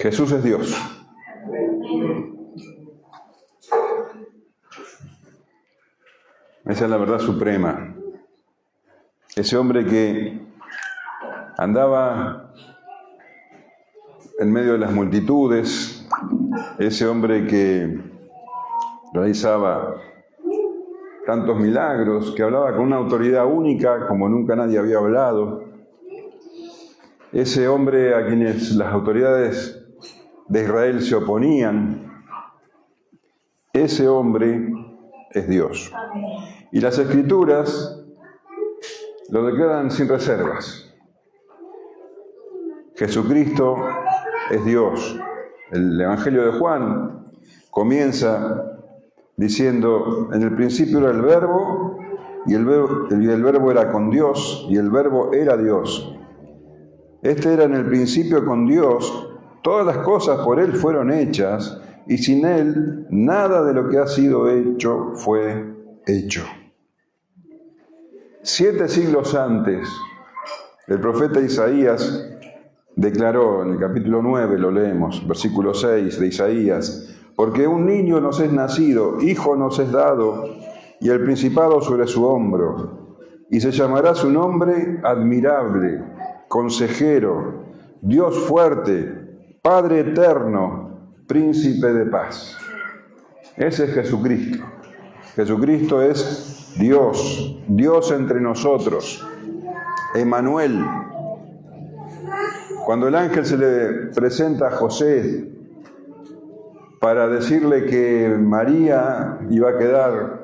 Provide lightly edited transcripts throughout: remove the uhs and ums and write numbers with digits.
Jesús es Dios. Esa es la verdad suprema. Ese hombre que andaba en medio de las multitudes, ese hombre que realizaba tantos milagros, que hablaba con una autoridad única como nunca nadie había hablado, ese hombre a quienes las autoridades de Israel se oponían, ese hombre es Dios. Y las Escrituras lo declaran sin reservas. Jesucristo es Dios. El Evangelio de Juan comienza diciendo: en el principio era el Verbo, y el Verbo era con Dios, y el Verbo era Dios. Este era en el principio con Dios. Todas las cosas por Él fueron hechas, y sin Él nada de lo que ha sido hecho fue hecho. 7 siglos antes, el profeta Isaías declaró, en el capítulo 9, lo leemos, versículo 6 de Isaías: porque un niño nos es nacido, hijo nos es dado, y el principado sobre su hombro, y se llamará su nombre Admirable, Consejero, Dios fuerte, Padre eterno, Príncipe de paz. Ese es Jesucristo. Jesucristo es Dios, Dios entre nosotros, Emmanuel. Cuando el ángel se le presenta a José para decirle que María iba a quedar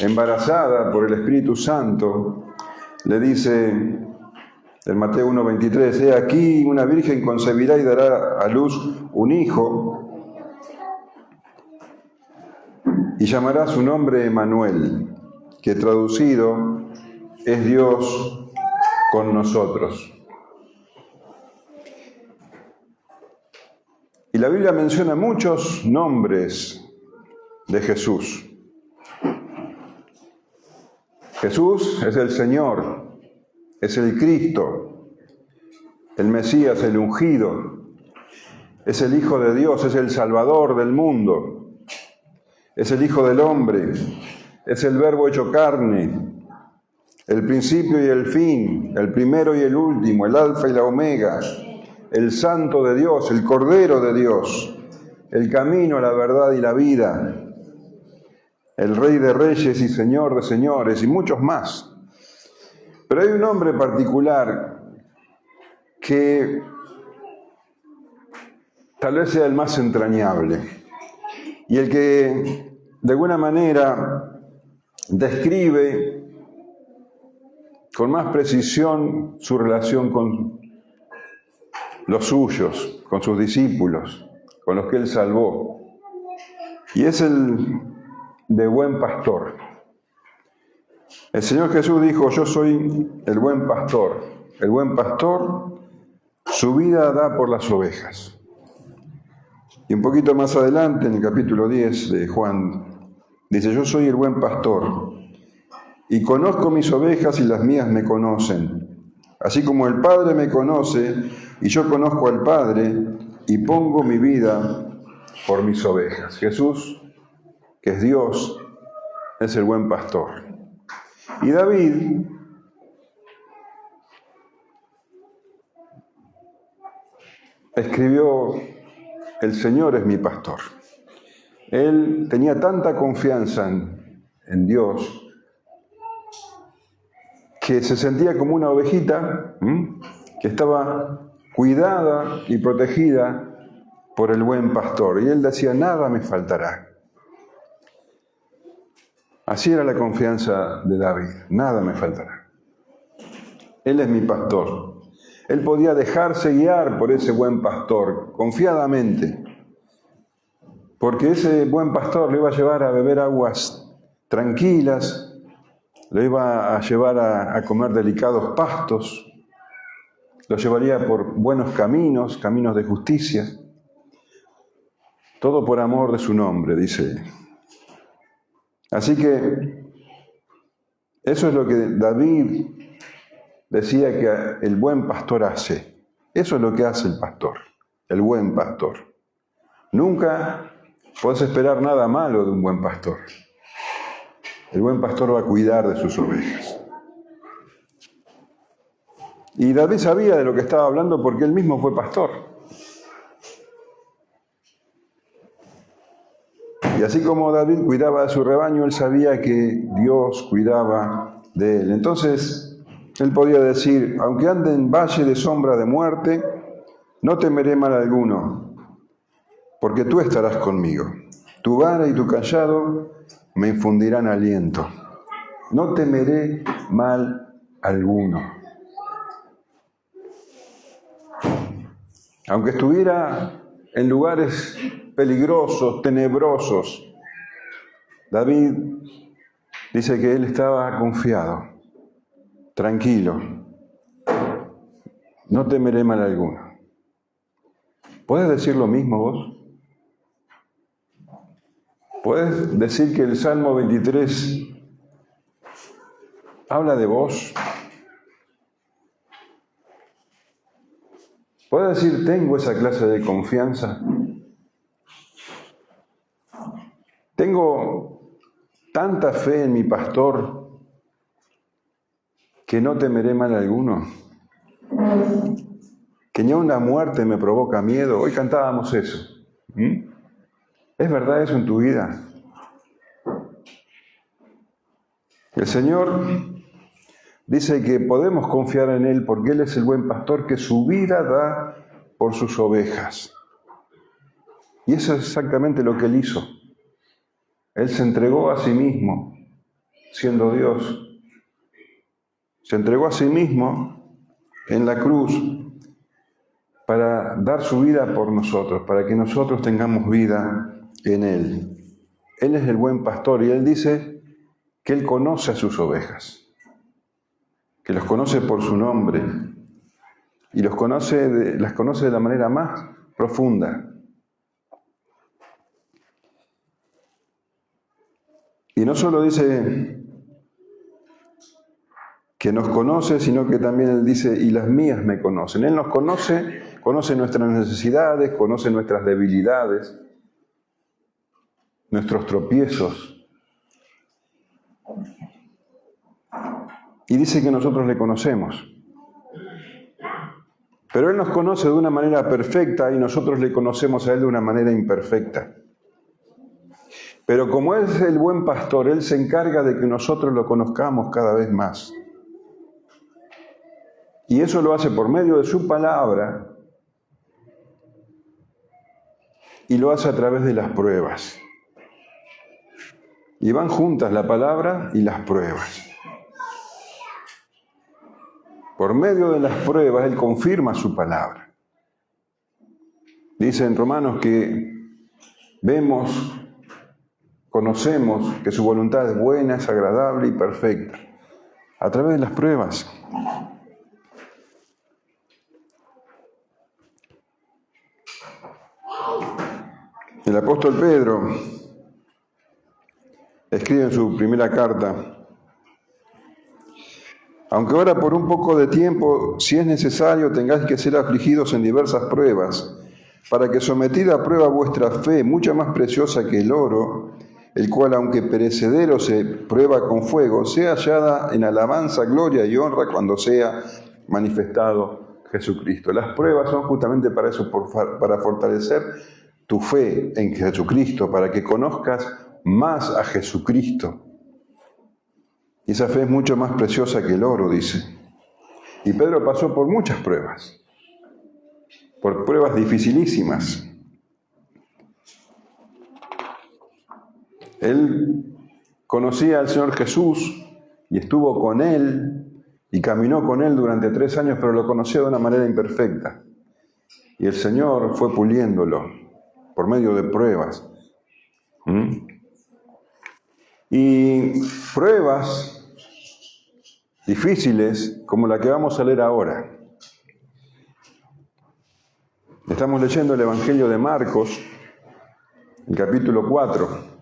embarazada por el Espíritu Santo, le dice en Mateo 1:23: he aquí una virgen concebirá y dará a luz un hijo, y llamará su nombre Emmanuel, que traducido es Dios con nosotros. Y la Biblia menciona muchos nombres de Jesús. Jesús es el Señor, es el Cristo, el Mesías, el ungido, es el Hijo de Dios, es el Salvador del mundo, es el Hijo del hombre, es el Verbo hecho carne, el principio y el fin, el primero y el último, el Alfa y la Omega, el Santo de Dios, el Cordero de Dios, el camino, la verdad y la vida, el Rey de reyes y Señor de señores, y muchos más. Pero hay un nombre particular que tal vez sea el más entrañable, y el que de alguna manera describe con más precisión su relación con los suyos, con sus discípulos, con los que Él salvó. Y es el de buen pastor. El Señor Jesús dijo: yo soy el buen pastor. El buen pastor su vida da por las ovejas. Y un poquito más adelante, en el capítulo 10 de Juan, dice: yo soy el buen pastor, y conozco mis ovejas y las mías me conocen, así como el Padre me conoce, y yo conozco al Padre, y pongo mi vida por mis ovejas. Jesús, que es Dios, es el buen pastor. Y David escribió: el Señor es mi pastor. Él tenía tanta confianza en Dios que se sentía como una ovejita que estaba cuidada y protegida por el buen pastor. Y él decía: nada me faltará. Así era la confianza de David: nada me faltará. Él es mi pastor. Él podía dejarse guiar por ese buen pastor confiadamente, porque ese buen pastor le iba a llevar a beber aguas tranquilas, le iba a llevar a comer delicados pastos, lo llevaría por buenos caminos, caminos de justicia, todo por amor de su nombre, dice él. Así que eso es lo que David decía que el buen pastor hace. Eso es lo que hace el pastor. el buen pastor. Nunca podés esperar nada malo de un buen pastor. El buen pastor va a cuidar de sus ovejas. Y David sabía de lo que estaba hablando porque él mismo fue pastor. Y así como David cuidaba de su rebaño, él sabía que Dios cuidaba de él. Entonces, él podía decir, aunque ande en valle de sombra de muerte, no temeré mal alguno, porque tú estarás conmigo. Tu vara y tu cayado me infundirán aliento. No temeré mal alguno. Aunque estuviera en lugares peligrosos, tenebrosos, David dice que él estaba confiado, tranquilo. No temeré mal alguno. ¿Puedes decir lo mismo vos? ¿Puedes decir que el Salmo 23 habla de vos? ¿Puedes decir, tengo esa clase de confianza? Tengo tanta fe en mi pastor que no temeré mal alguno. Que ni aun la muerte me provoca miedo. Hoy cantábamos eso. ¿Es verdad eso en tu vida? El Señor dice que podemos confiar en Él porque Él es el buen pastor que su vida da por sus ovejas. Y eso es exactamente lo que Él hizo. Él se entregó a sí mismo, siendo Dios. Se entregó a sí mismo en la cruz para dar su vida por nosotros, para que nosotros tengamos vida en Él. Él es el buen pastor y Él dice que Él conoce a sus ovejas, que los conoce por su nombre y las conoce de la manera más profunda. Y no solo dice que nos conoce, sino que también Él dice, y las mías me conocen. Él nos conoce, conoce nuestras necesidades, conoce nuestras debilidades, nuestros tropiezos. Y dice que nosotros le conocemos. Pero Él nos conoce de una manera perfecta y nosotros le conocemos a Él de una manera imperfecta. Pero como Él es el buen pastor, Él se encarga de que nosotros lo conozcamos cada vez más. Y eso lo hace por medio de su palabra y lo hace a través de las pruebas. Y van juntas la palabra y las pruebas. Por medio de las pruebas, Él confirma su palabra. Dice en Romanos que vemos, conocemos que su voluntad es buena, es agradable y perfecta. A través de las pruebas. El apóstol Pedro escribe en su primera carta, aunque ahora por un poco de tiempo, si es necesario, tengáis que ser afligidos en diversas pruebas, para que sometida a prueba vuestra fe, mucha más preciosa que el oro, el cual aunque perecedero se prueba con fuego, sea hallada en alabanza, gloria y honra cuando sea manifestado Jesucristo. Las pruebas son justamente para eso, para fortalecer tu fe en Jesucristo, para que conozcas más a Jesucristo. Y esa fe es mucho más preciosa que el oro, dice. Y Pedro pasó por muchas pruebas, por pruebas dificilísimas. Él conocía al Señor Jesús y estuvo con Él y caminó con Él durante 3 años, pero lo conocía de una manera imperfecta. Y el Señor fue puliéndolo por medio de pruebas. Y pruebas difíciles como la que vamos a leer ahora. Estamos leyendo el Evangelio de Marcos, el capítulo 4.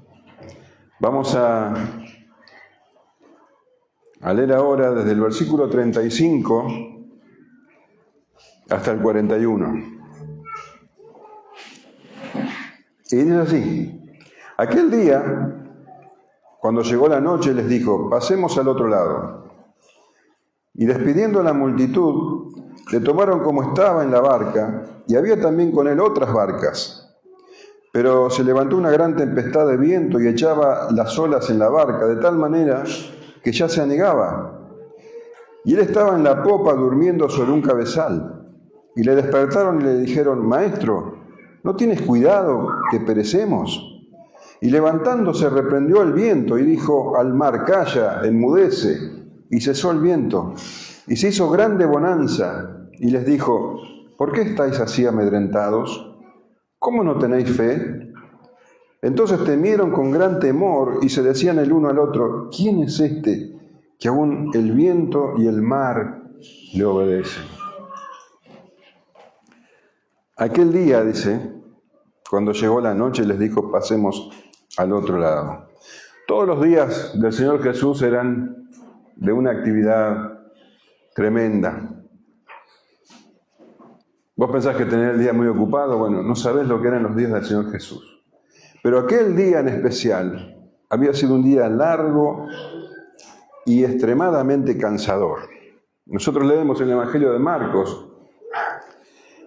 Vamos a leer ahora desde el versículo 35 hasta el 41. Y dice así: aquel día, cuando llegó la noche, les dijo: pasemos al otro lado. Y despidiendo a la multitud, le tomaron como estaba en la barca, y había también con él otras barcas. Pero se levantó una gran tempestad de viento y echaba las olas en la barca, de tal manera que ya se anegaba. Y él estaba en la popa durmiendo sobre un cabezal. Y le despertaron y le dijeron: Maestro, ¿no tienes cuidado que perecemos? Y levantándose reprendió el viento y dijo al mar: Calla, enmudece. Y cesó el viento. Y se hizo grande bonanza. Y les dijo: ¿por qué estáis así amedrentados? ¿Cómo no tenéis fe? Entonces temieron con gran temor y se decían el uno al otro: ¿quién es este que aún el viento y el mar le obedecen? Aquel día, dice, cuando llegó la noche, les dijo: pasemos al otro lado. Todos los días del Señor Jesús eran de una actividad tremenda. Vos pensás que tenés el día muy ocupado, bueno, no sabés lo que eran los días del Señor Jesús. Pero aquel día en especial había sido un día largo y extremadamente cansador. Nosotros leemos en el Evangelio de Marcos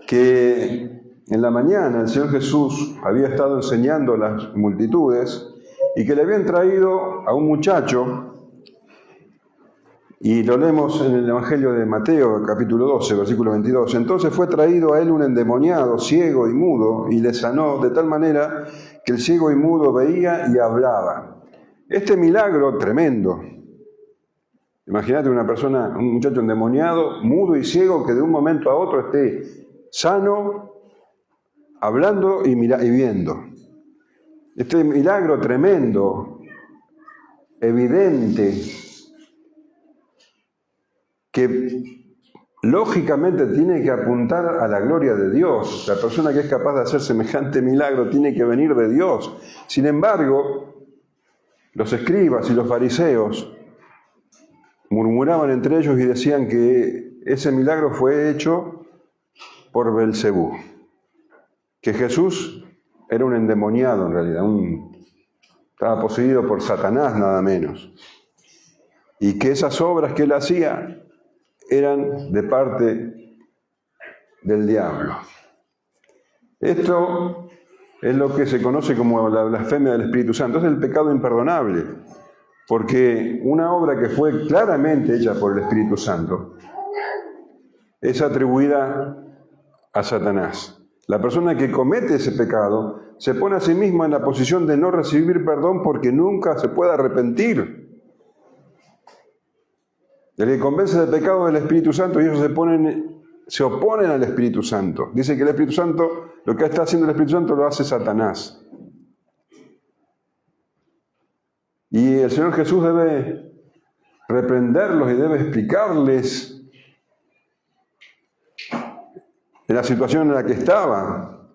que en la mañana el Señor Jesús había estado enseñando a las multitudes y que le habían traído a un muchacho. Y lo leemos en el Evangelio de Mateo, capítulo 12, versículo 22. Entonces fue traído a él un endemoniado, ciego y mudo, y le sanó de tal manera que el ciego y mudo veía y hablaba. Este milagro tremendo. Imagínate una persona, un muchacho endemoniado, mudo y ciego, que de un momento a otro esté sano, hablando y viendo. Este milagro tremendo, evidente, que lógicamente tiene que apuntar a la gloria de Dios. La persona que es capaz de hacer semejante milagro tiene que venir de Dios. Sin embargo, los escribas y los fariseos murmuraban entre ellos y decían que ese milagro fue hecho por Belcebú, que Jesús era un endemoniado en realidad, estaba poseído por Satanás nada menos, y que esas obras que él hacía eran de parte del diablo. Esto es lo que se conoce como la blasfemia del Espíritu Santo. Es el pecado imperdonable, porque una obra que fue claramente hecha por el Espíritu Santo es atribuida a Satanás. La persona que comete ese pecado se pone a sí misma en la posición de no recibir perdón porque nunca se puede arrepentir. El que convence del pecado del Espíritu Santo, y ellos se oponen al Espíritu Santo. Dice que el Espíritu Santo, lo que está haciendo el Espíritu Santo lo hace Satanás. Y el Señor Jesús debe reprenderlos y debe explicarles en la situación en la que estaba.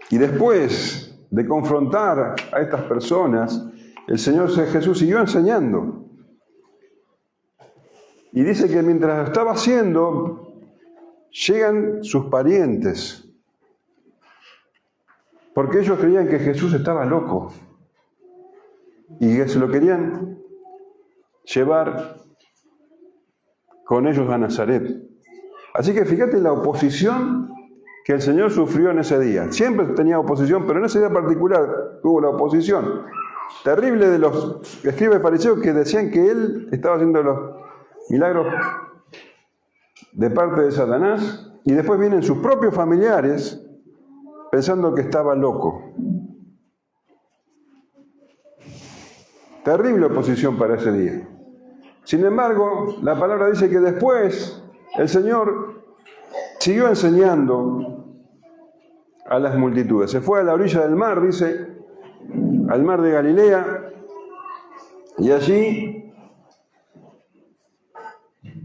Y después de confrontar a estas personas, el Señor Jesús siguió enseñando. Y dice que mientras lo estaba haciendo, llegan sus parientes, porque ellos creían que Jesús estaba loco y que se lo querían llevar con ellos a Nazaret. Así que fíjate la oposición que el Señor sufrió en ese día. Siempre tenía oposición, pero en ese día particular tuvo la oposición terrible de los escribas y fariseos que decían que él estaba haciendo los milagros de parte de Satanás, y después vienen sus propios familiares pensando que estaba loco. Terrible oposición para ese día. Sin embargo, la palabra dice que después el Señor siguió enseñando a las multitudes. Se fue a la orilla del mar, dice, al mar de Galilea, y allí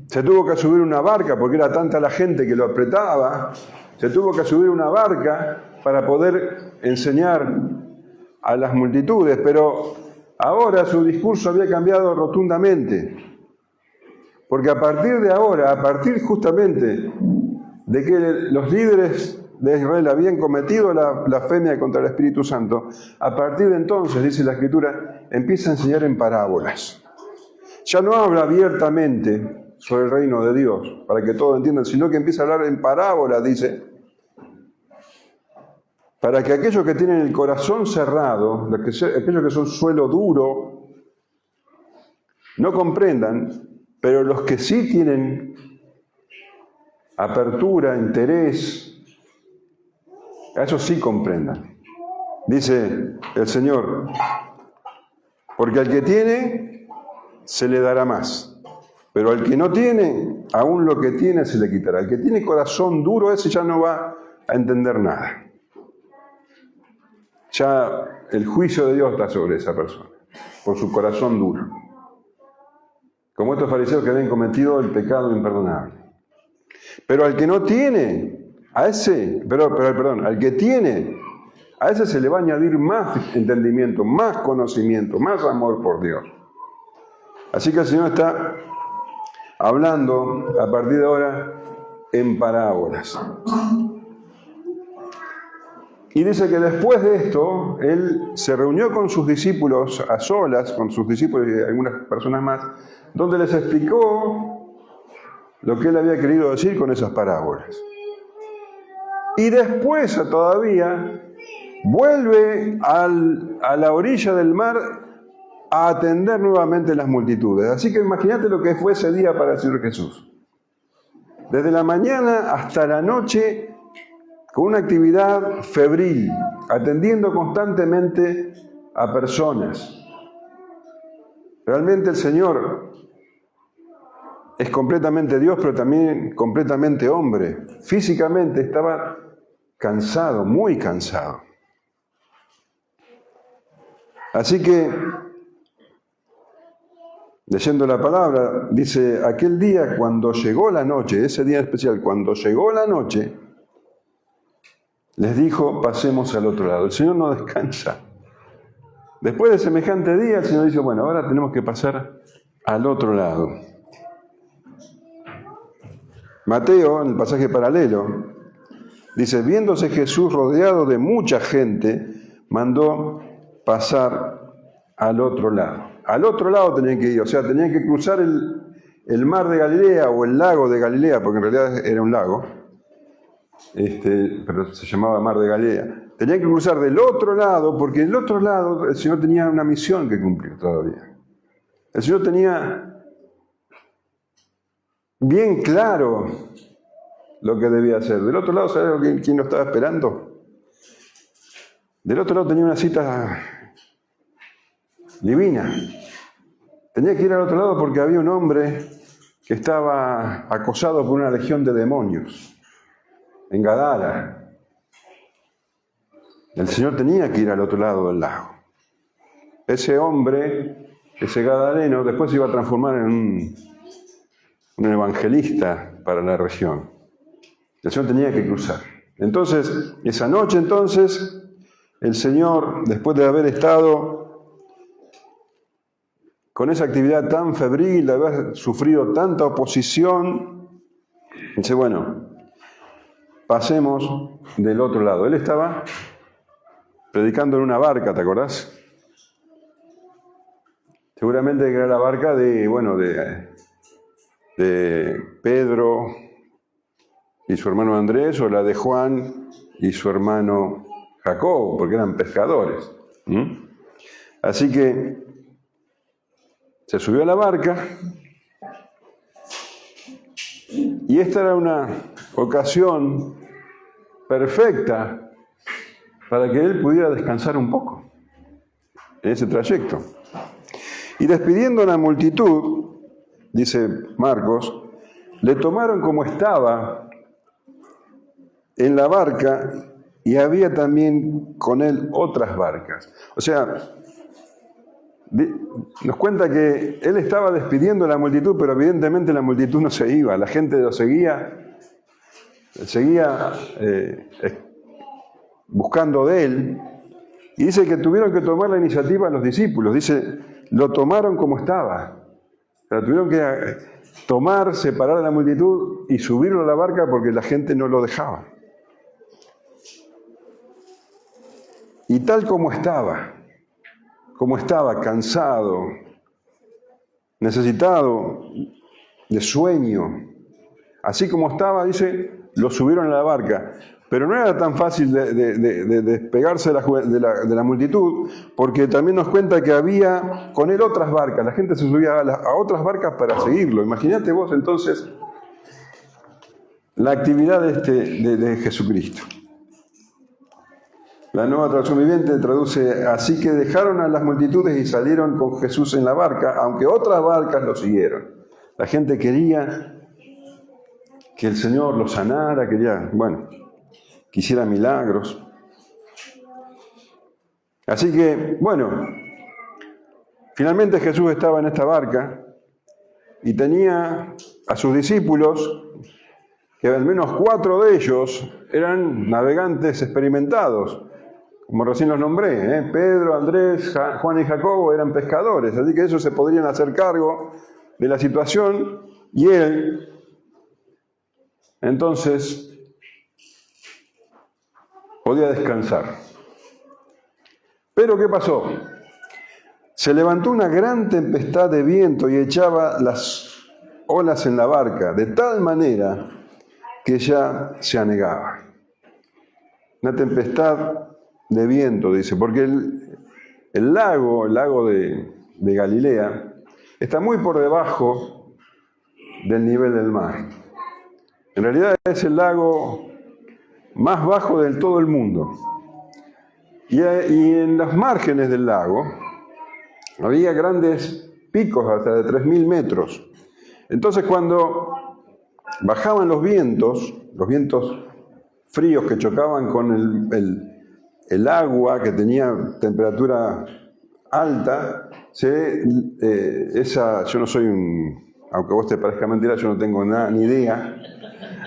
se tuvo que subir una barca, porque era tanta la gente que lo apretaba, se tuvo que subir una barca para poder enseñar a las multitudes, pero ahora su discurso había cambiado rotundamente, porque a partir de ahora, a partir justamente de que los líderes de Israel habían cometido la blasfemia contra el Espíritu Santo, a partir de entonces, dice la Escritura, empieza a enseñar en parábolas. Ya no habla abiertamente sobre el reino de Dios, para que todos entiendan, sino que empieza a hablar en parábolas, dice, para que aquellos que tienen el corazón cerrado, aquellos que son suelo duro, no comprendan, pero los que sí tienen apertura, interés, a eso sí comprendan. Dice el Señor, porque al que tiene, se le dará más. Pero al que no tiene, aún lo que tiene se le quitará. El que tiene corazón duro, ese ya no va a entender nada. Ya el juicio de Dios está sobre esa persona, por su corazón duro. Como estos fariseos que habían cometido el pecado imperdonable. Pero al que no tiene, al que tiene, a ese se le va a añadir más entendimiento, más conocimiento, más amor por Dios. Así que el Señor está hablando a partir de ahora en parábolas. Y dice que después de esto, Él se reunió con sus discípulos a solas, con sus discípulos y algunas personas más, donde les explicó lo que Él había querido decir con esas parábolas. Y después todavía vuelve a la orilla del mar a atender nuevamente las multitudes. Así que imagínate lo que fue ese día para el Señor Jesús. Desde la mañana hasta la noche, con una actividad febril, atendiendo constantemente a personas. Realmente el Señor es completamente Dios, pero también completamente hombre. Físicamente estaba cansado, muy cansado. Así que, leyendo la palabra, dice, aquel día cuando llegó la noche, ese día especial, cuando llegó la noche, les dijo, pasemos al otro lado. El Señor no descansa. Después de semejante día, el Señor dice, bueno, ahora tenemos que pasar al otro lado. Mateo, en el pasaje paralelo, dice, viéndose Jesús rodeado de mucha gente, mandó pasar al otro lado. Al otro lado tenían que ir, o sea, tenían que cruzar el mar de Galilea o el lago de Galilea, porque en realidad era un lago, pero se llamaba mar de Galilea. Tenían que cruzar del otro lado, porque del otro lado el Señor tenía una misión que cumplir todavía. El Señor tenía bien claro lo que debía hacer. Del otro lado, ¿sabes quién lo estaba esperando? Del otro lado tenía una cita divina. Tenía que ir al otro lado porque había un hombre que estaba acosado por una legión de demonios en Gadara. El Señor tenía que ir al otro lado del lago. Ese hombre, ese gadareno, después se iba a transformar en un evangelista para la región. El Señor tenía que cruzar. Entonces, esa noche, el Señor, después de haber estado con esa actividad tan febril, de haber sufrido tanta oposición, dice, bueno, pasemos del otro lado. Él estaba predicando en una barca, ¿te acordás? Seguramente que era la barca de Pedro y su hermano Andrés, o la de Juan y su hermano Jacobo, porque eran pescadores. Así que se subió a la barca y esta era una ocasión perfecta para que él pudiera descansar un poco en ese trayecto. Y despidiendo a la multitud, dice Marcos, le tomaron como estaba en la barca y había también con él otras barcas. O sea, nos cuenta que él estaba despidiendo a la multitud, pero evidentemente la multitud no se iba, la gente lo seguía buscando de él, y dice que tuvieron que tomar la iniciativa los discípulos. Dice, lo tomaron como estaba. La tuvieron que tomar, separar a la multitud y subirlo a la barca porque la gente no lo dejaba. Y tal como estaba, cansado, necesitado de sueño, así como estaba, dice, lo subieron a la barca. Pero no era tan fácil de despegarse de la multitud, porque también nos cuenta que había con él otras barcas. La gente se subía a otras barcas para seguirlo. Imagínate vos entonces la actividad de Jesucristo. La Nueva Traducción Viviente traduce: así que dejaron a las multitudes y salieron con Jesús en la barca, aunque otras barcas lo siguieron. La gente quería que el Señor lo sanara, quisiera milagros. Así que, finalmente Jesús estaba en esta barca y tenía a sus discípulos, que al menos 4 de ellos eran navegantes experimentados, como recién los nombré, Pedro, Andrés, Juan y Jacobo eran pescadores, así que ellos se podrían hacer cargo de la situación y él, entonces, podía descansar. Pero ¿qué pasó? Se levantó una gran tempestad de viento y echaba las olas en la barca, de tal manera que ya se anegaba. Una tempestad de viento, dice, porque el lago de Galilea, está muy por debajo del nivel del mar. En realidad es el lago más bajo del todo el mundo. Y en los márgenes del lago había grandes picos hasta de 3.000 metros. Entonces cuando bajaban los vientos fríos que chocaban con el agua que tenía temperatura alta, yo no soy aunque a vos te parezca mentira, yo no tengo ni idea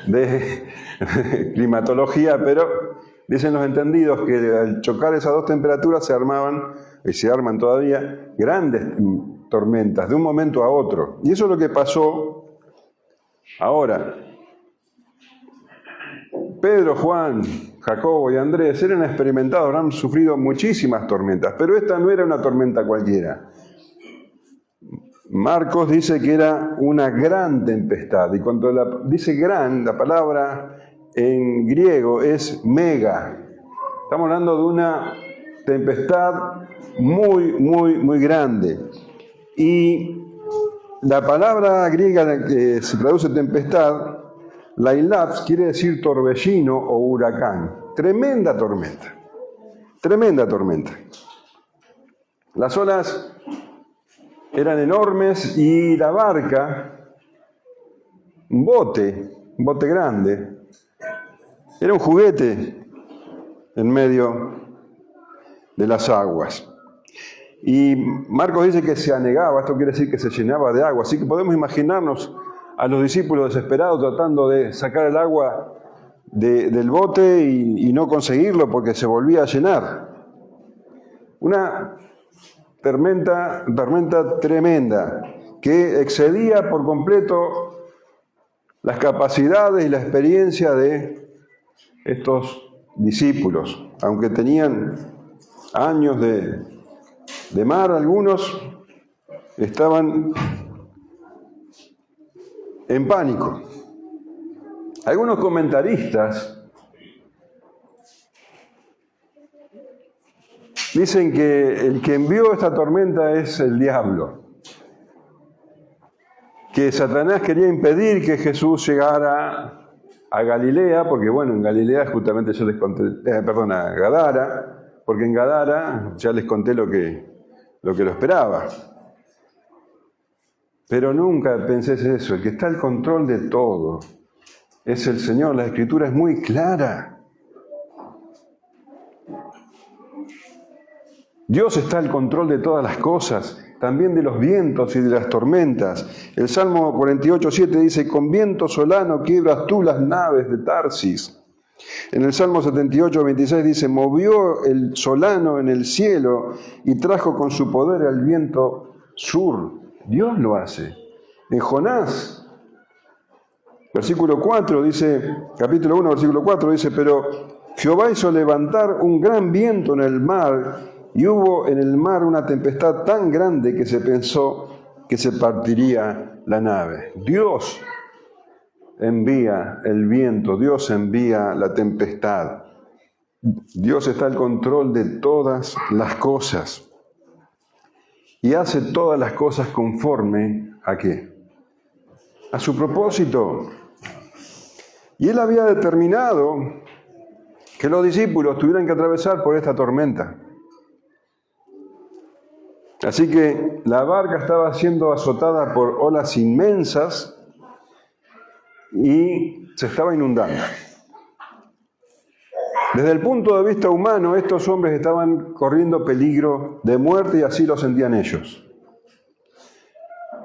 de climatología, pero dicen los entendidos que al chocar esas dos temperaturas se armaban, y se arman todavía, grandes tormentas de un momento a otro. Y eso es lo que pasó ahora. Pedro, Juan, Jacobo y Andrés eran experimentados, habrán sufrido muchísimas tormentas, pero esta no era una tormenta cualquiera. Marcos dice que era una gran tempestad, y cuando dice gran, la palabra en griego es mega. Estamos hablando de una tempestad muy, muy, muy grande. Y la palabra griega que se traduce tempestad, lailaps, quiere decir torbellino o huracán. Tremenda tormenta. Tremenda tormenta. Las olas eran enormes y la barca, un bote grande, era un juguete en medio de las aguas. Y Marcos dice que se anegaba, esto quiere decir que se llenaba de agua, así que podemos imaginarnos a los discípulos desesperados tratando de sacar el agua del bote y no conseguirlo porque se volvía a llenar. Una tormenta tremenda que excedía por completo las capacidades y la experiencia de estos discípulos. Aunque tenían años de mar, algunos estaban en pánico. Algunos comentaristas dicen que el que envió esta tormenta es el diablo, que Satanás quería impedir que Jesús llegara a Galilea, porque en Galilea justamente yo les conté, a Gadara, porque en Gadara ya les conté lo que lo esperaba. Pero nunca pensé eso, el que está al control de todo es el Señor, la Escritura es muy clara. Dios está al control de todas las cosas, también de los vientos y de las tormentas. El Salmo 48:7 dice: con viento solano quiebras tú las naves de Tarsis. En el Salmo 78:26 dice: movió el solano en el cielo y trajo con su poder al viento sur. Dios lo hace. En Jonás, versículo 4 dice, capítulo 1, versículo 4 dice, pero Jehová hizo levantar un gran viento en el mar, y hubo en el mar una tempestad tan grande que se pensó que se partiría la nave. Dios envía el viento, Dios envía la tempestad. Dios está al control de todas las cosas y hace todas las cosas conforme ¿a qué? A su propósito. Y Él había determinado que los discípulos tuvieran que atravesar por esta tormenta. Así que la barca estaba siendo azotada por olas inmensas y se estaba inundando. Desde el punto de vista humano, estos hombres estaban corriendo peligro de muerte y así lo sentían ellos.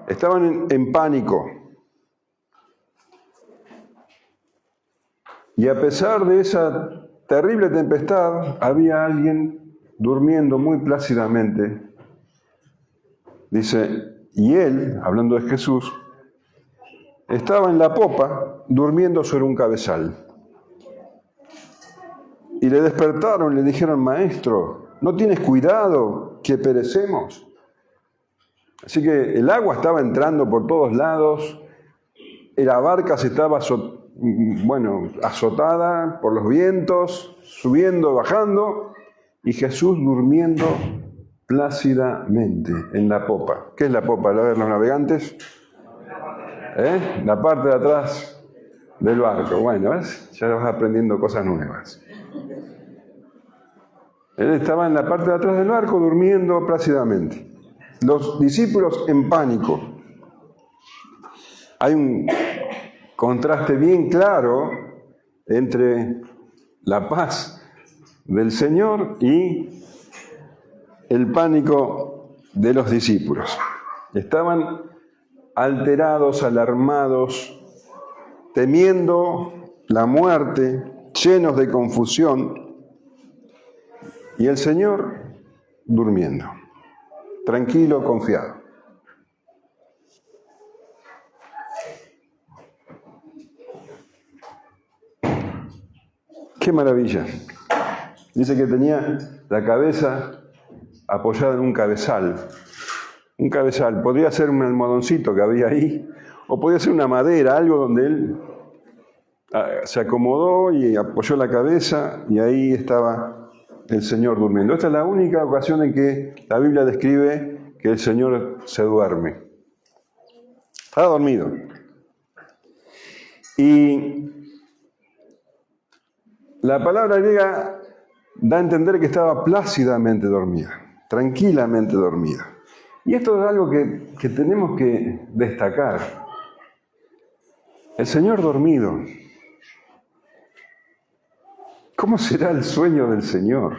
Estaban en pánico. Y a pesar de esa terrible tempestad, había alguien durmiendo muy plácidamente. Dice, y él, hablando de Jesús, estaba en la popa durmiendo sobre un cabezal. Y le despertaron y le dijeron, Maestro, ¿no tienes cuidado que perecemos? Así que el agua estaba entrando por todos lados, la barca se estaba azotada por los vientos, subiendo, bajando, y Jesús durmiendo plácidamente en la popa. ¿Qué es la popa? ¿La de los navegantes? La parte de atrás del barco. Bueno, ¿ves? Ya vas aprendiendo cosas nuevas. Él estaba en la parte de atrás del barco durmiendo plácidamente. Los discípulos en pánico. Hay un contraste bien claro entre la paz del Señor y el pánico de los discípulos. Estaban alterados, alarmados, temiendo la muerte, llenos de confusión, y el Señor durmiendo, tranquilo, confiado. ¡Qué maravilla! Dice que tenía la cabeza apoyada en un cabezal. Un cabezal, podría ser un almohadoncito que había ahí, o podría ser una madera, algo donde él se acomodó y apoyó la cabeza, y ahí estaba el Señor durmiendo. Esta es la única ocasión en que la Biblia describe que el Señor se duerme. Estaba dormido. Y la palabra griega da a entender que estaba plácidamente dormida, tranquilamente dormida. Y esto es algo que tenemos que destacar. El Señor dormido. ¿Cómo será el sueño del Señor?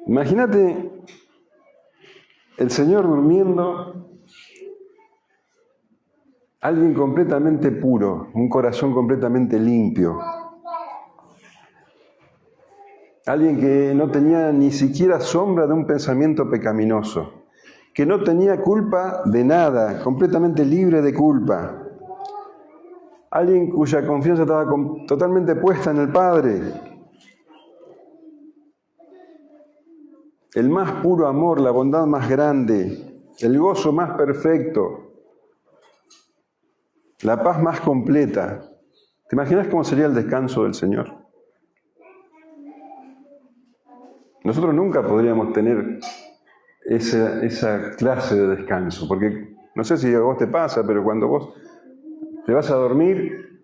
Imagínate el Señor durmiendo, alguien completamente puro, un corazón completamente limpio. Alguien que no tenía ni siquiera sombra de un pensamiento pecaminoso, que no tenía culpa de nada, completamente libre de culpa. Alguien cuya confianza estaba totalmente puesta en el Padre. El más puro amor, la bondad más grande, el gozo más perfecto, la paz más completa. ¿Te imaginas cómo sería el descanso del Señor? Nosotros nunca podríamos tener esa clase de descanso, porque no sé si a vos te pasa, pero cuando vos te vas a dormir,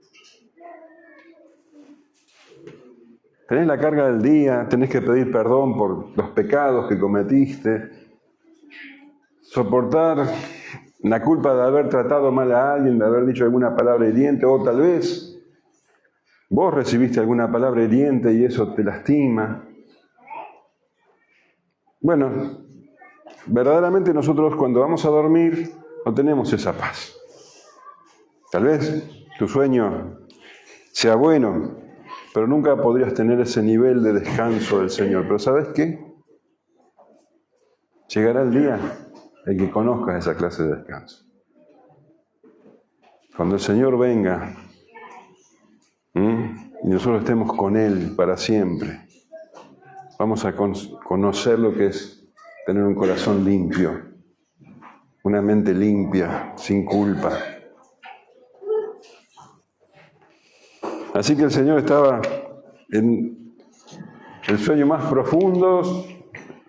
tenés la carga del día, tenés que pedir perdón por los pecados que cometiste, soportar la culpa de haber tratado mal a alguien, de haber dicho alguna palabra hiriente, o tal vez vos recibiste alguna palabra hiriente y eso te lastima. Bueno, verdaderamente nosotros cuando vamos a dormir no tenemos esa paz. Tal vez tu sueño sea bueno, pero nunca podrías tener ese nivel de descanso del Señor. Pero ¿sabes qué? Llegará el día en que conozcas esa clase de descanso. Cuando el Señor venga, y nosotros estemos con Él para siempre, vamos a conocer lo que es tener un corazón limpio, una mente limpia, sin culpa. Así que el Señor estaba en el sueño más profundo,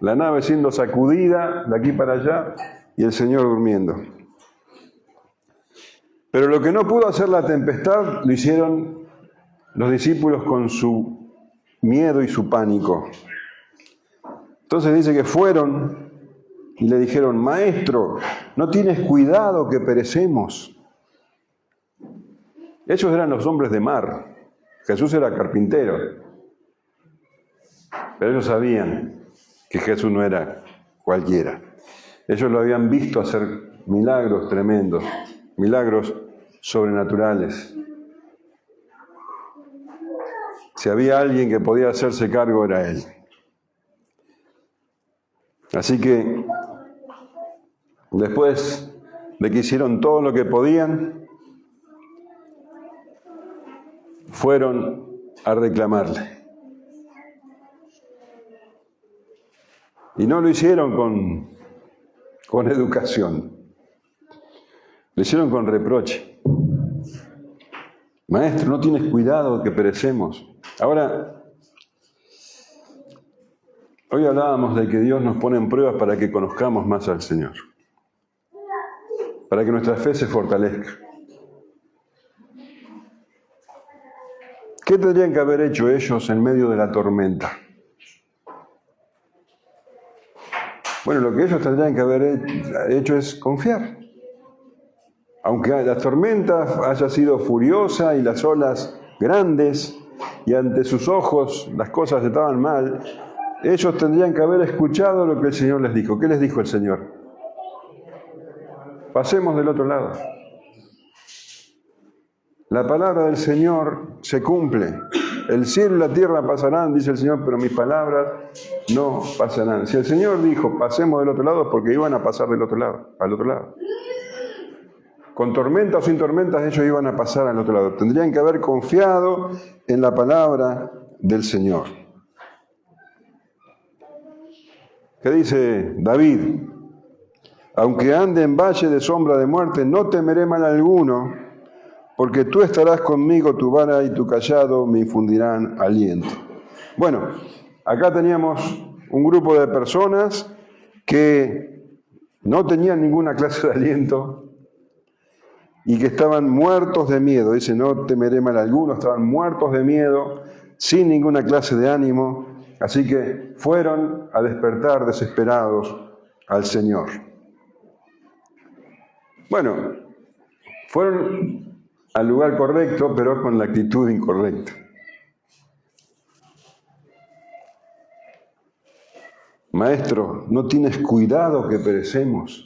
la nave siendo sacudida de aquí para allá y el Señor durmiendo. Pero lo que no pudo hacer la tempestad lo hicieron los discípulos con su miedo y su pánico. Entonces dice que fueron y le dijeron: Maestro, ¿no tienes cuidado que perecemos? Ellos eran los hombres de mar. Jesús era carpintero. Pero ellos sabían que Jesús no era cualquiera. Ellos lo habían visto hacer milagros tremendos, milagros sobrenaturales. Si había alguien que podía hacerse cargo, era Él. Así que, después de que hicieron todo lo que podían, fueron a reclamarle. Y no lo hicieron con educación, lo hicieron con reproche. Maestro, ¿no tienes cuidado que perecemos? Ahora, hoy hablábamos de que Dios nos pone en pruebas para que conozcamos más al Señor, para que nuestra fe se fortalezca. ¿Qué tendrían que haber hecho ellos en medio de la tormenta? Bueno, lo que ellos tendrían que haber hecho es confiar. Aunque la tormenta haya sido furiosa y las olas grandes, y ante sus ojos las cosas estaban mal, ellos tendrían que haber escuchado lo que el Señor les dijo. ¿Qué les dijo el Señor? Pasemos del otro lado. La palabra del Señor se cumple. El cielo y la tierra pasarán, dice el Señor, pero mis palabras no pasarán. Si el Señor dijo, pasemos del otro lado, es porque iban a pasar del otro lado, al otro lado. Con tormentas o sin tormentas, ellos iban a pasar al otro lado. Tendrían que haber confiado en la palabra del Señor. ¿Qué dice David? Aunque ande en valle de sombra de muerte, no temeré mal alguno, porque tú estarás conmigo, tu vara y tu cayado me infundirán aliento. Bueno, acá teníamos un grupo de personas que no tenían ninguna clase de aliento y que estaban muertos de miedo. Dice, no temeré mal alguno, estaban muertos de miedo, sin ninguna clase de ánimo, así que fueron a despertar desesperados al Señor. Bueno, fueron al lugar correcto, pero con la actitud incorrecta. Maestro, ¿no tienes cuidado que perecemos?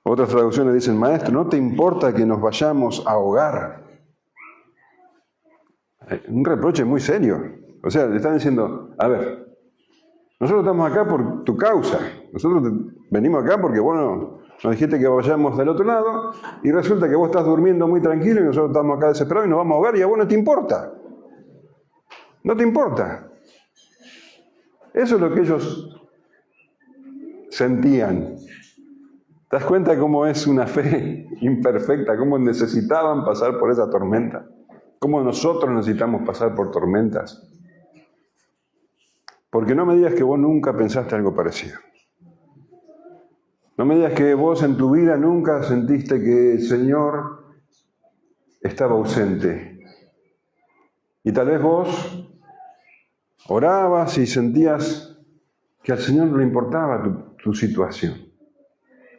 Otras traducciones dicen, Maestro, ¿no te importa que nos vayamos a ahogar? Un reproche muy serio. O sea, le están diciendo, a ver, nosotros estamos acá por tu causa. Nosotros venimos acá porque, bueno, nos dijiste que vayamos del otro lado y resulta que vos estás durmiendo muy tranquilo y nosotros estamos acá desesperados y nos vamos a ahogar y a vos no te importa. No te importa. Eso es lo que ellos sentían. ¿Te das cuenta cómo es una fe imperfecta? ¿Cómo necesitaban pasar por esa tormenta? ¿Cómo nosotros necesitamos pasar por tormentas? Porque no me digas que vos nunca pensaste algo parecido. No me digas que vos en tu vida nunca sentiste que el Señor estaba ausente. Y tal vez vos orabas y sentías que al Señor no le importaba tu situación.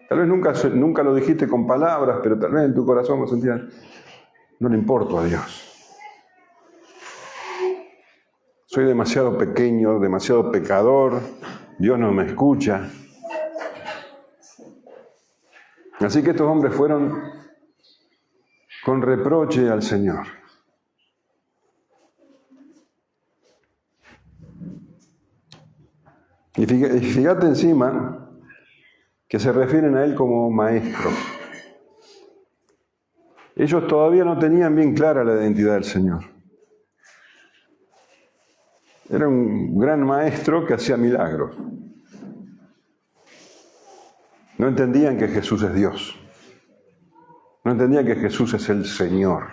Tal vez nunca lo dijiste con palabras, pero tal vez en tu corazón vos sentías, no le importo a Dios. Soy demasiado pequeño, demasiado pecador, Dios no me escucha. Así que estos hombres fueron con reproche al Señor. Y fíjate encima que se refieren a Él como Maestro. Ellos todavía no tenían bien clara la identidad del Señor. Era un gran maestro que hacía milagros. No entendían que Jesús es Dios. No entendían que Jesús es el Señor.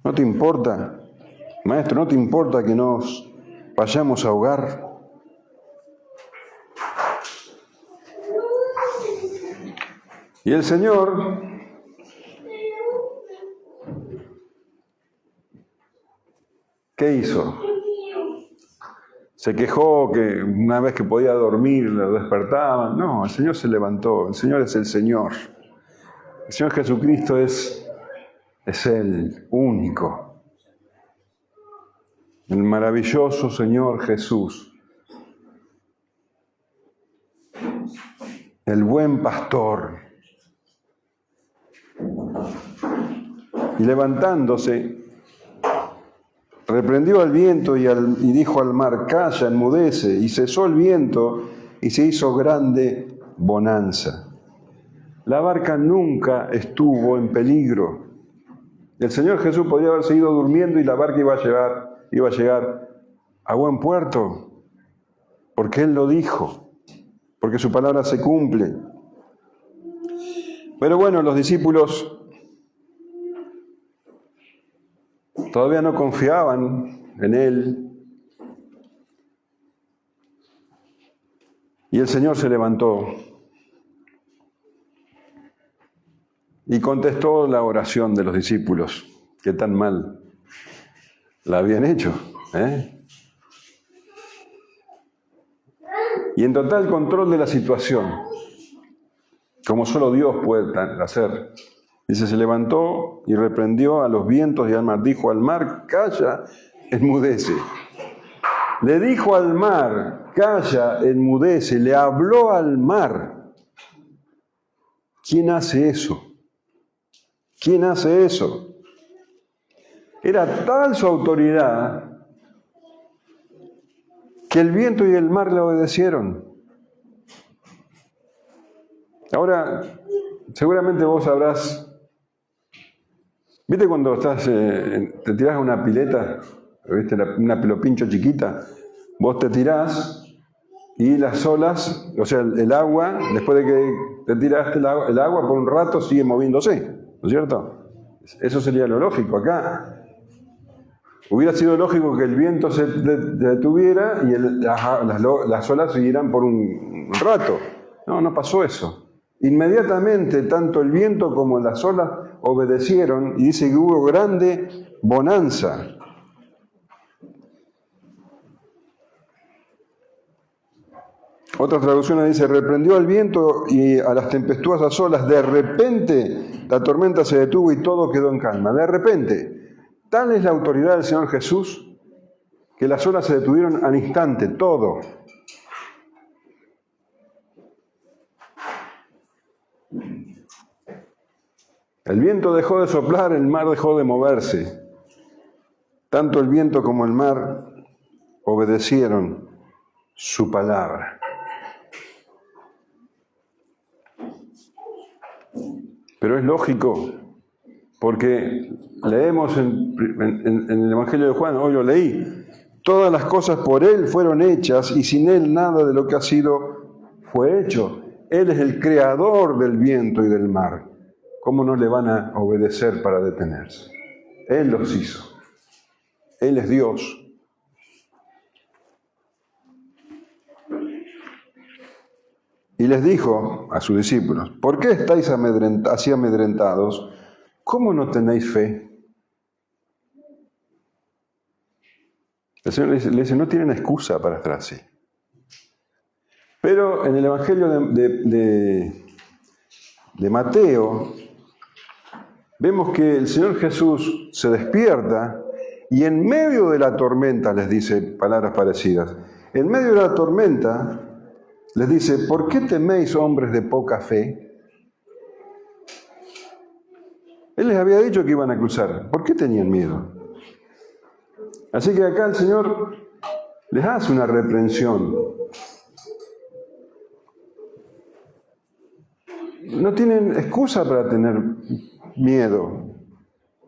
¿No te importa, maestro, no te importa que nos vayamos a ahogar? Y el Señor ¿qué hizo? Se quejó que una vez que podía dormir lo despertaban. No, el Señor se levantó. El Señor es el Señor. El Señor Jesucristo es Él, único. El maravilloso Señor Jesús. El buen pastor. Y levantándose, reprendió al viento y dijo al mar, calla, enmudece, y cesó el viento y se hizo grande bonanza. La barca nunca estuvo en peligro. El Señor Jesús podría haber seguido durmiendo y la barca iba a llegar a buen puerto, porque Él lo dijo, porque su palabra se cumple. Pero bueno, los discípulos todavía no confiaban en Él. Y el Señor se levantó y contestó la oración de los discípulos, que tan mal la habían hecho. Y en total control de la situación, como solo Dios puede hacer. Dice, se levantó y reprendió a los vientos y al mar. Dijo al mar, calla, enmudece. Le dijo al mar, calla, enmudece. Le habló al mar. ¿Quién hace eso? ¿Quién hace eso? Era tal su autoridad que el viento y el mar le obedecieron. Ahora, seguramente vos sabrás. ¿Viste cuando te tirás a una pileta? ¿Viste? Una pelopincho chiquita. Vos te tirás y las olas, o sea, el agua, después de que te tiraste el agua por un rato sigue moviéndose, ¿no es cierto? Eso sería lo lógico. Acá hubiera sido lógico que el viento se detuviera y las olas siguieran por un rato. No pasó eso. Inmediatamente, tanto el viento como las olas obedecieron y dice que hubo grande bonanza. Otra traducción dice, reprendió al viento y a las tempestuosas olas. De repente la tormenta se detuvo y todo quedó en calma. De repente. Tal es la autoridad del Señor Jesús que las olas se detuvieron al instante, todo. El viento dejó de soplar, el mar dejó de moverse. Tanto el viento como el mar obedecieron su palabra. Pero es lógico, porque leemos en el Evangelio de Juan, hoy lo leí, todas las cosas por Él fueron hechas y sin Él nada de lo que ha sido fue hecho. Él es el creador del viento y del mar. ¿Cómo no le van a obedecer para detenerse? Él los hizo. Él es Dios. Y les dijo a sus discípulos, ¿por qué estáis así amedrentados? ¿Cómo no tenéis fe? El Señor le dice, no tienen excusa para estar así. Pero en el Evangelio de Mateo, vemos que el Señor Jesús se despierta y en medio de la tormenta les dice palabras parecidas. En medio de la tormenta les dice, ¿por qué teméis, hombres de poca fe? Él les había dicho que iban a cruzar. ¿Por qué tenían miedo? Así que acá el Señor les hace una reprensión. no tienen excusa para tener miedo.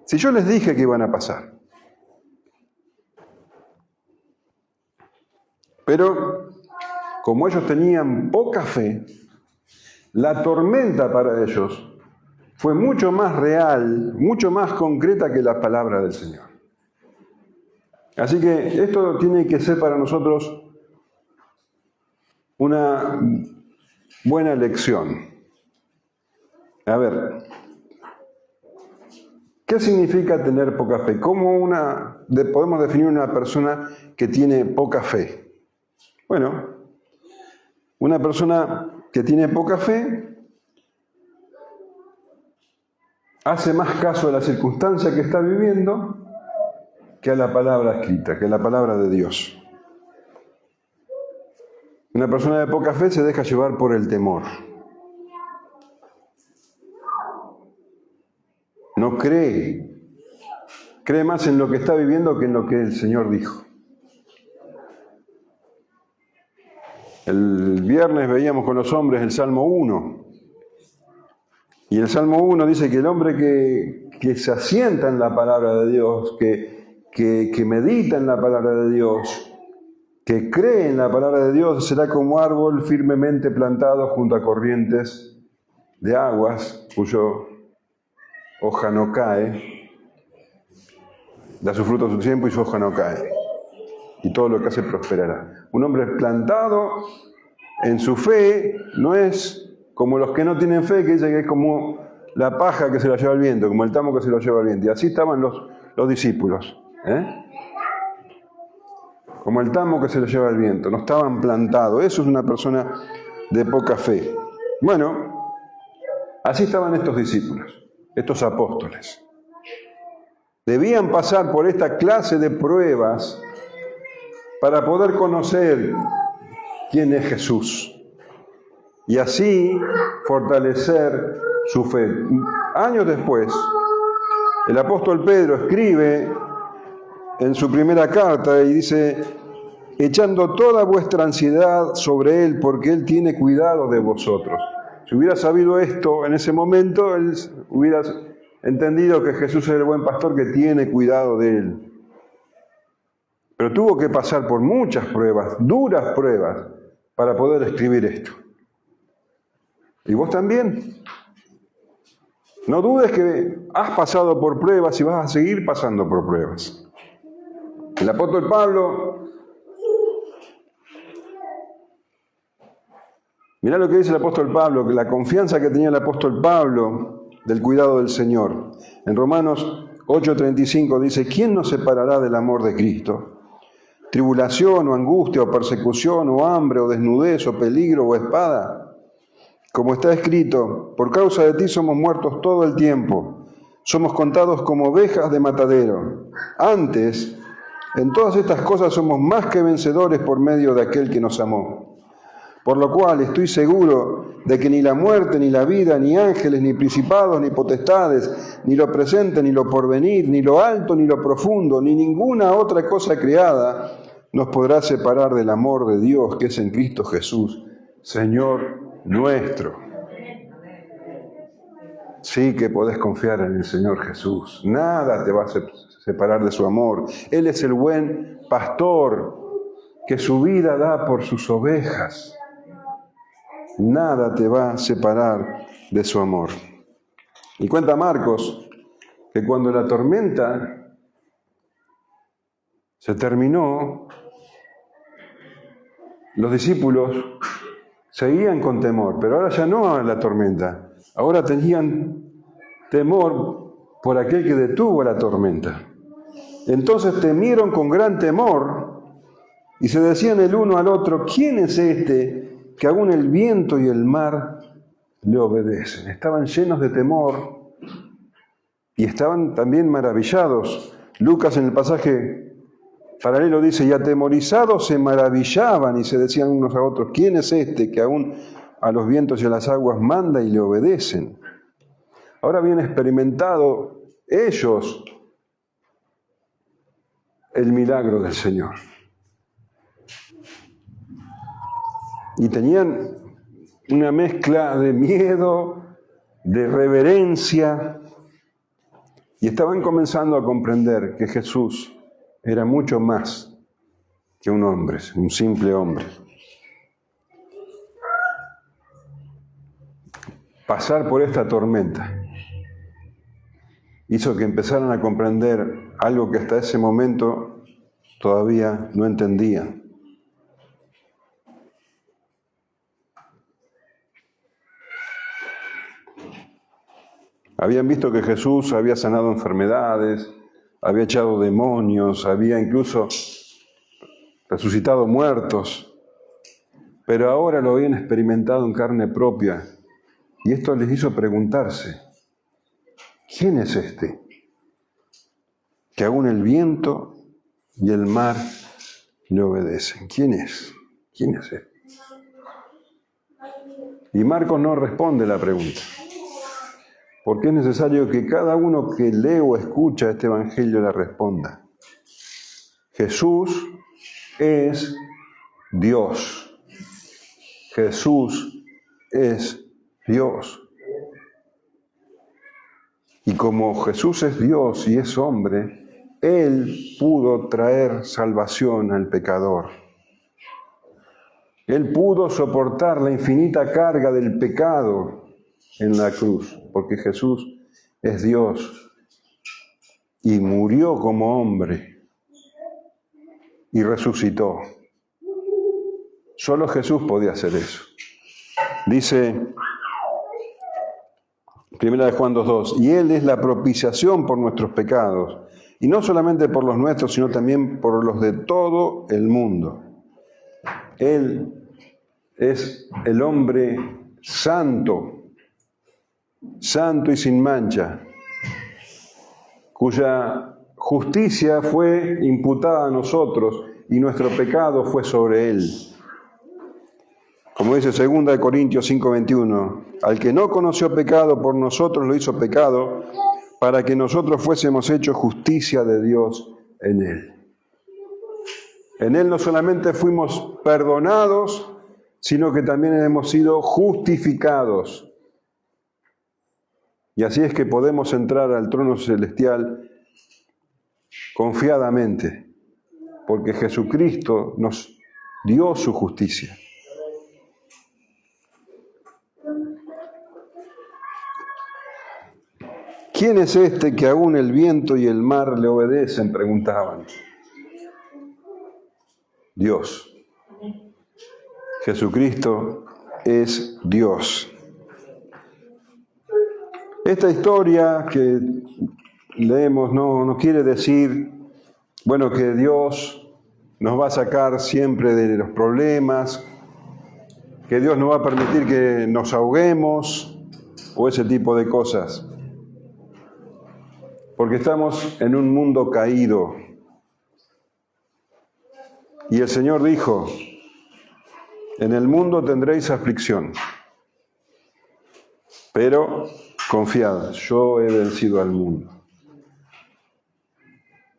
Si yo les dije que iban a pasar. Pero como ellos tenían poca fe, la tormenta para ellos fue mucho más real, mucho más concreta que la palabra del Señor. Así que esto tiene que ser para nosotros una buena lección. A ver, ¿qué significa tener poca fe? ¿Cómo podemos definir una persona que tiene poca fe? Bueno, una persona que tiene poca fe hace más caso a la circunstancia que está viviendo que a la palabra escrita, que a la palabra de Dios. Una persona de poca fe se deja llevar por el temor. No cree más en lo que está viviendo que en lo que el Señor dijo. El viernes veíamos con los hombres el Salmo 1. Y el Salmo 1 dice que el hombre que se asienta en la palabra de Dios, que medita en la palabra de Dios, que cree en la palabra de Dios, será como árbol firmemente plantado junto a corrientes de aguas, cuyo hoja no cae, da su fruto a su tiempo y su hoja no cae. Y todo lo que hace prosperará. Un hombre plantado en su fe no es como los que no tienen fe, que dicen que es como la paja que se la lleva el viento, como el tamo que se lo lleva el viento. Y así estaban los discípulos. Como el tamo que se lo lleva el viento. No estaban plantados. Eso es una persona de poca fe. Bueno, así estaban estos discípulos, estos apóstoles. Debían pasar por esta clase de pruebas para poder conocer quién es Jesús y así fortalecer su fe. Años después, el apóstol Pedro escribe en su primera carta y dice: echando toda vuestra ansiedad sobre Él, porque Él tiene cuidado de vosotros. Si hubiera sabido esto en ese momento, él hubiera entendido que Jesús es el buen pastor que tiene cuidado de él. Pero tuvo que pasar por muchas pruebas, duras pruebas, para poder escribir esto. ¿Y vos también? No dudes que has pasado por pruebas y vas a seguir pasando por pruebas. El apóstol Pablo, mirá lo que dice el apóstol Pablo, que la confianza que tenía el apóstol Pablo del cuidado del Señor. En Romanos 8:35 dice: ¿quién nos separará del amor de Cristo? ¿Tribulación o angustia o persecución o hambre o desnudez o peligro o espada? Como está escrito: por causa de ti somos muertos todo el tiempo, somos contados como ovejas de matadero. Antes, en todas estas cosas somos más que vencedores por medio de aquel que nos amó. Por lo cual estoy seguro de que ni la muerte, ni la vida, ni ángeles, ni principados, ni potestades, ni lo presente, ni lo porvenir, ni lo alto, ni lo profundo, ni ninguna otra cosa creada nos podrá separar del amor de Dios que es en Cristo Jesús, Señor nuestro. Sí que podés confiar en el Señor Jesús. Nada te va a separar de su amor. Él es el buen pastor que su vida da por sus ovejas. Nada te va a separar de su amor. Y cuenta Marcos que cuando la tormenta se terminó, los discípulos seguían con temor, pero ahora ya no a la tormenta. Ahora tenían temor por aquel que detuvo la tormenta. Entonces temieron con gran temor y se decían el uno al otro: ¿quién es este que aún el viento y el mar le obedecen? Estaban llenos de temor y estaban también maravillados. Lucas en el pasaje paralelo dice: y atemorizados se maravillaban y se decían unos a otros: ¿quién es este que aún a los vientos y a las aguas manda y le obedecen? Ahora habían experimentado ellos el milagro del Señor. Y tenían una mezcla de miedo, de reverencia, y estaban comenzando a comprender que Jesús era mucho más que un hombre, un simple hombre. Pasar por esta tormenta hizo que empezaran a comprender algo que hasta ese momento todavía no entendían. Habían visto que Jesús había sanado enfermedades, había echado demonios, había incluso resucitado muertos, pero ahora lo habían experimentado en carne propia, y esto les hizo preguntarse, ¿quién es este? Que aún el viento y el mar le obedecen. ¿Quién es? ¿Quién es este? Y Marcos no responde la pregunta, porque es necesario que cada uno que lee o escucha este evangelio le responda. Jesús es Dios. Jesús es Dios. Y como Jesús es Dios y es hombre, Él pudo traer salvación al pecador. Él pudo soportar la infinita carga del pecado en la cruz, porque Jesús es Dios y murió como hombre y resucitó. Solo Jesús podía hacer eso. Dice 1 Juan 2:2, y Él es la propiciación por nuestros pecados, y no solamente por los nuestros, sino también por los de todo el mundo. Él es el hombre santo, santo y sin mancha, cuya justicia fue imputada a nosotros y nuestro pecado fue sobre Él. Como dice 2 Corintios 5:21, al que no conoció pecado por nosotros lo hizo pecado, para que nosotros fuésemos hechos justicia de Dios en Él. En Él no solamente fuimos perdonados, sino que también hemos sido justificados. Y así es que podemos entrar al trono celestial confiadamente, porque Jesucristo nos dio su justicia. ¿Quién es este que aún el viento y el mar le obedecen?, preguntaban. Dios. Jesucristo es Dios. Esta historia que leemos no quiere decir, bueno, que Dios nos va a sacar siempre de los problemas, que Dios no va a permitir que nos ahoguemos o ese tipo de cosas. Porque estamos en un mundo caído. Y el Señor dijo, en el mundo tendréis aflicción, pero confiad, yo he vencido al mundo.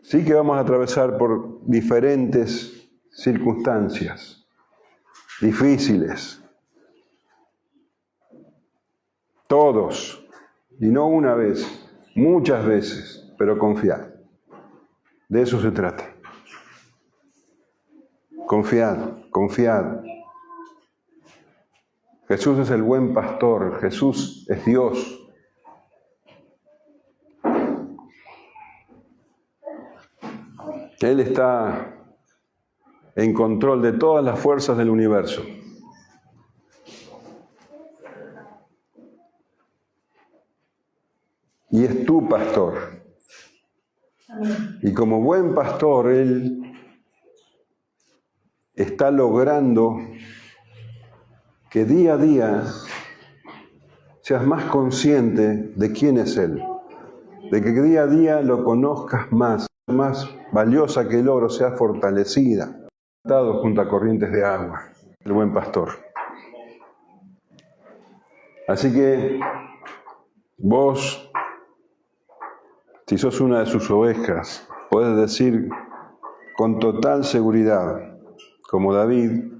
Sí que vamos a atravesar por diferentes circunstancias difíciles. Todos, y no una vez, muchas veces, pero confiad. De eso se trata. Confiad, confiad. Jesús es el buen pastor, Jesús es Dios. Él está en control de todas las fuerzas del universo. Y es tu pastor. Y como buen pastor, Él está logrando que día a día seas más consciente de quién es Él. De que día a día lo conozcas más valiosa que el oro, sea fortalecida, atado junto a corrientes de agua, el buen pastor. Así que vos, si sos una de sus ovejas, podés decir con total seguridad, como David,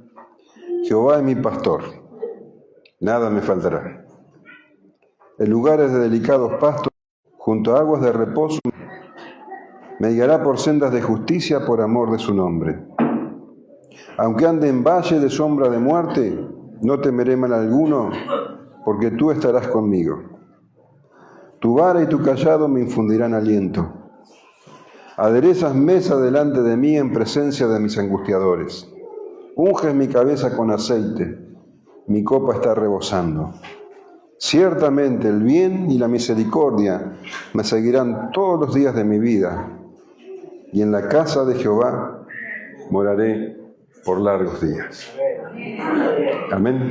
Jehová es mi pastor, nada me faltará. En lugares de delicados pastos, junto a aguas de reposo, me guiará por sendas de justicia por amor de su nombre. Aunque ande en valle de sombra de muerte, no temeré mal alguno, porque tú estarás conmigo. Tu vara y tu cayado me infundirán aliento. Aderezas mesa delante de mí en presencia de mis angustiadores. Unges mi cabeza con aceite, mi copa está rebosando. Ciertamente el bien y la misericordia me seguirán todos los días de mi vida, y en la casa de Jehová moraré por largos días. Amén.